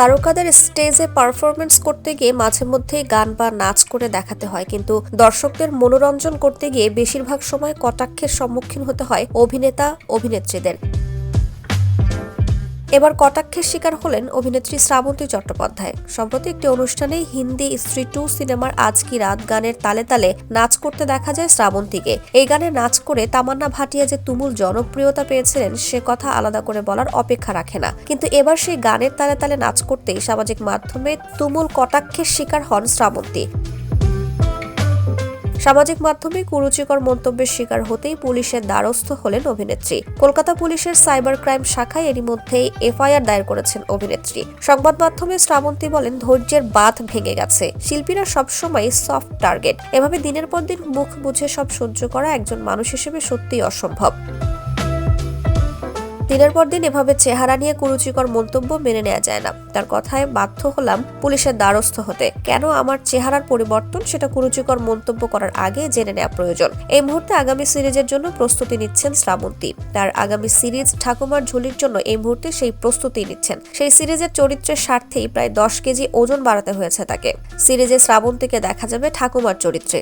তারকাদের স্টেজে পারফরমেন্স করতে গিয়ে মাঝে মধ্যেই গান বা নাচ করে দেখাতে হয়, কিন্তু দর্শকদের মনোরঞ্জন করতে গিয়ে বেশিরভাগ সময় কটাক্ষের সম্মুখীন হতে হয় অভিনেতা অভিনেত্রীদের। এবার কটাক্ষের শিকার হলেন অভিনেত্রী শ্রাবন্তী চট্টোপাধ্যায়। সম্প্রতি একটি অনুষ্ঠানে হিন্দি স্ত্রী 2 সিনেমার আজ কি রাত গানের তালে তালে নাচ করতে দেখা যায় শ্রাবন্তীকে। এই গানে নাচ করে তামান্না ভাটিয়া যে তুমুল জনপ্রিয়তা পেয়েছিলেন সে কথা আলাদা করে বলার অপেক্ষা রাখে না, কিন্তু এবার সেই গানের তালে তালে নাচ করতেই সামাজিক মাধ্যমে তুমুল কটাক্ষের শিকার হন শ্রাবন্তী। সামাজিক মাধ্যমে কুরুচিকর মন্তব্যের শিকার হতেই পুলিশের দ্বারস্থ হলেন অভিনেত্রী। কলকাতা পুলিশের সাইবার ক্রাইম শাখায় এরই মধ্যেই এফআইআর দায়ের করেছেন অভিনেত্রী। সংবাদ মাধ্যমে শ্রাবন্তী বলেন, ধৈর্যের বাঁধ ভেঙে গেছে। শিল্পীরা সবসময় সফট টার্গেট। এভাবে দিনের পর দিন মুখ বুঝে সব সহ্য করা একজন মানুষ হিসেবে সত্যিই অসম্ভব। দিনের পর দিন এভাবে চেহারা নিয়ে কুরুচিকর মন্তব্য মেনে নেওয়া যায় না। তার কথায় বাধ্য হলাম পুলিশের দ্বারস্থ হতে। কেন আমার চেহারার পরিবর্তন সেটা কুরুচিকর মন্তব্য করার আগে জেনে নেওয়া প্রয়োজন। এই মুহূর্তে আগামী সিরিজের জন্য প্রস্তুতি নিচ্ছেন শ্রাবন্তী। তার আগামী সিরিজ ঠাকুমার ঝুলির জন্য এই মুহূর্তে সেই প্রস্তুতি নিচ্ছেন। সেই সিরিজের চরিত্রের স্বার্থেই প্রায় 10 কেজি ওজন বাড়াতে হয়েছে তাকে। সিরিজে শ্রাবন্তীকে দেখা যাবে ঠাকুমার চরিত্রে।